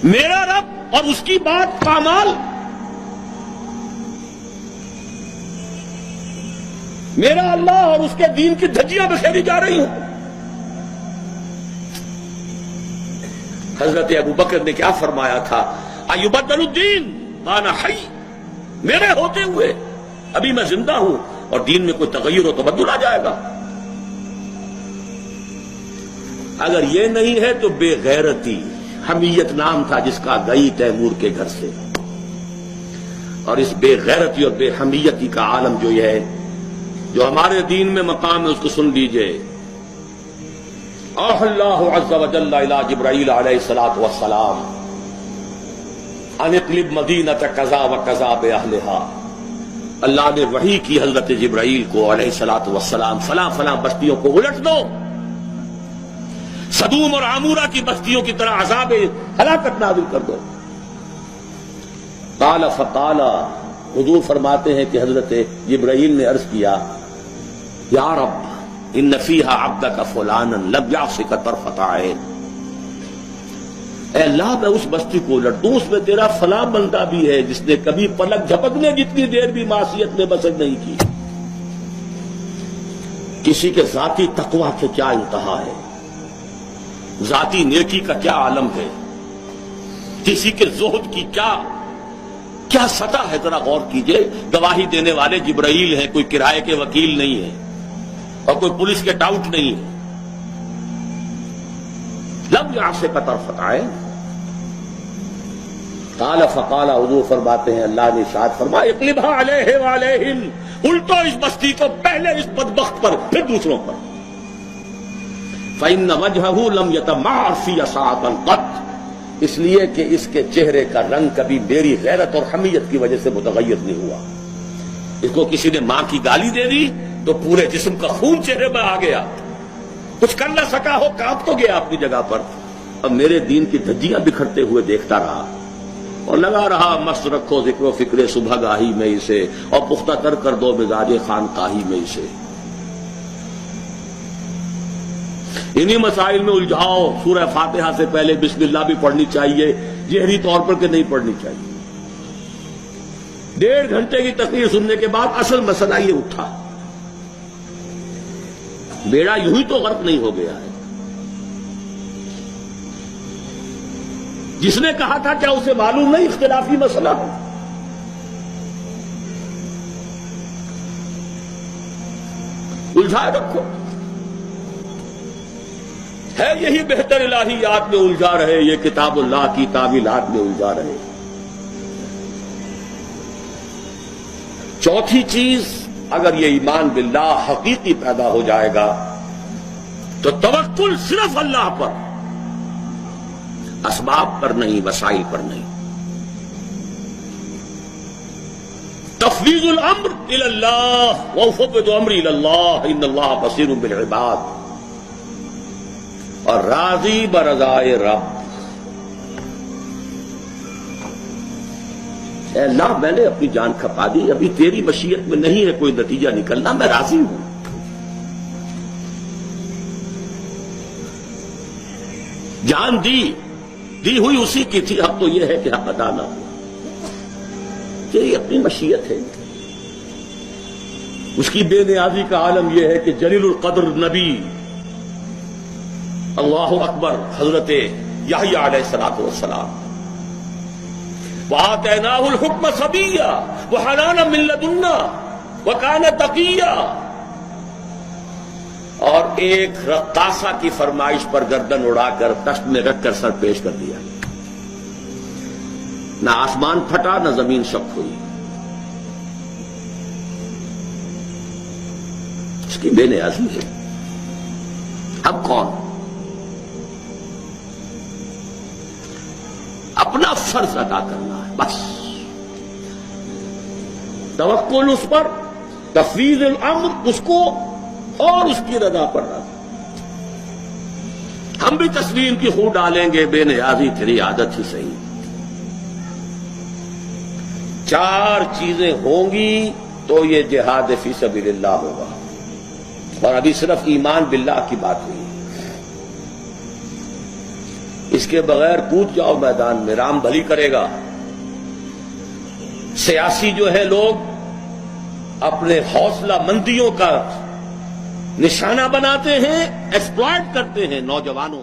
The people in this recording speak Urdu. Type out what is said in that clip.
میرا رب اور اس کی بات پامال، میرا اللہ اور اس کے دین کی دھجیاں بکھیری جا رہی ہیں۔ حضرت ابوبکر نے کیا فرمایا تھا؟ ایبدل الدین وانا حی، میرے ہوتے ہوئے ابھی میں زندہ ہوں اور دین میں کوئی تغیر و تبدل آ جائے گا؟ اگر یہ نہیں ہے تو بے غیرتی، حمیت نام تھا جس کا گئی تیمور کے گھر سے، اور اس بے غیرتی اور بے حمیتی کا عالم جو یہ ہے، جو ہمارے دین میں مقام ہے، اس کو سن لیجئے۔ اوحى اللہ عز وجل الى جبرائیل علیہ الصلوۃ والسلام ان اقلب مدینۃ کذا وکذا باہلھا، اللہ نے وحی کی حضرت جبرائیل کو علیہ الصلوۃ والسلام، فلاں فلاں بستیوں کو الٹ دو، سدوم اور عمورہ کی بستیوں کی طرح عذاب ہلاکت نازل کر دو۔ قال فقال، حضور فرماتے ہیں کہ حضرت جبرائیل نے عرض کیا، یا رب ان فیہا عبدک فلانا لم یعصک طرفۃ عین، اے اللہ میں اس بستی کو الٹ دوں، اس میں تیرا فلاں بندہ بھی ہے جس نے کبھی پلک جھپکنے جتنی دیر بھی معصیت میں بسر نہیں کی۔ کسی کے ذاتی تقویٰ کے کیا انتہا ہے، ذاتی نیکی کا کیا عالم ہے، کسی کے زہد کی کیا سطح ہے، ذرا غور کیجئے۔ گواہی دینے والے جبرائیل ہیں، کوئی کرائے کے وکیل نہیں ہے اور کوئی پولیس کے ٹاؤٹ نہیں ہے۔ لم یعصک طرفۃ عین، قال فقال، حضور فرماتے ہیں اللہ نے ارشاد فرمایا، اقلبھا علیہ وعلیہم، الٹو اس بستی کو، پہلے اس بدبخت پر پھر دوسروں پر۔ فإن وجهه لم يتمعر في ساعة قط، اس لیے کہ اس کے چہرے کا رنگ کبھی میری غیرت اور حمیت کی وجہ سے متغیر نہیں ہوا۔ اس کو کسی نے ماں کی گالی دے دی تو پورے جسم کا خون چہرے میں آ گیا، کچھ کر نہ سکا ہو، کانپ تو گیا اپنی جگہ پر۔ اب میرے دین کی دھجیاں بکھرتے ہوئے دیکھتا رہا اور لگا رہا، مست رکھو ذکر و فکر صبح گاہی میں اسے، اور پختہ تر کر دو مزاج خانقاہی میں اسے۔ انہی مسائل میں الجھاؤ۔ سورہ فاتحہ سے پہلے بسم اللہ بھی پڑھنی چاہیے، جہری طور پر کہ نہیں پڑھنی چاہیے۔ 1.5 گھنٹے کی تقریر سننے کے بعد اصل مسئلہ یہ اٹھا، بیڑا یوں ہی تو غرق نہیں ہو گیا ہے۔ جس نے کہا تھا کیا اسے معلوم نہیں اختلافی مسئلہ ہے؟ الجھائے رکھو، ہے یہی بہتر الہیات میں الجھا رہے، یہ کتاب اللہ کی تعویلات میں الجھا رہے۔ چوتھی چیز، اگر یہ ایمان باللہ حقیقی پیدا ہو جائے گا تو توکل صرف اللہ پر، اسباب پر نہیں، وسائل پر نہیں۔ تفویض الامر الی اللہ، وافوض امری الی اللہ ان اللہ بصیر بالعباد، اور راضی برضائے رب۔ اے اللہ میں نے اپنی جان کھپا دی، ابھی تیری مشیت میں نہیں ہے کوئی نتیجہ نکلنا، میں راضی ہوں۔ جان دی ہوئی اسی کی تھی، اب تو یہ ہے کہ حق ادا نہ ہو، تیری اپنی مشیت ہے۔ اس کی بے نیازی کا عالم یہ ہے کہ جلیل القدر نبی، اللہ اکبر، حضرت یحییٰ علیہ السلام، وآتیناہ الحکم صبیا وحنانا من لدنا وکان تقیا، اور ایک رقاصہ کی فرمائش پر گردن اڑا کر تشت میں رکھ کر سر پیش کر دیا، نہ آسمان پھٹا نہ زمین شق ہوئی۔ اس کی بے نیازی ہے۔ اب کون؟ اپنا فرض ادا کرنا ہے بس، توکل اس پر، تفویض الامر اس کو، اور اس کی رضا پر رضا۔ ہم بھی تسلیم کی خون ڈالیں گے، بے نیازی تیری عادت ہی صحیح۔ 4 چیزیں ہوں گی تو یہ جہاد فی سبیل اللہ ہوگا، اور ابھی صرف ایمان باللہ کی بات ہوئی۔ اس کے بغیر کود جاؤ میدان میں، رام بھلی کرے گا۔ سیاسی جو ہے لوگ اپنے حوصلہ مندیوں کا نشانہ بناتے ہیں، ایکسپلائٹ کرتے ہیں نوجوانوں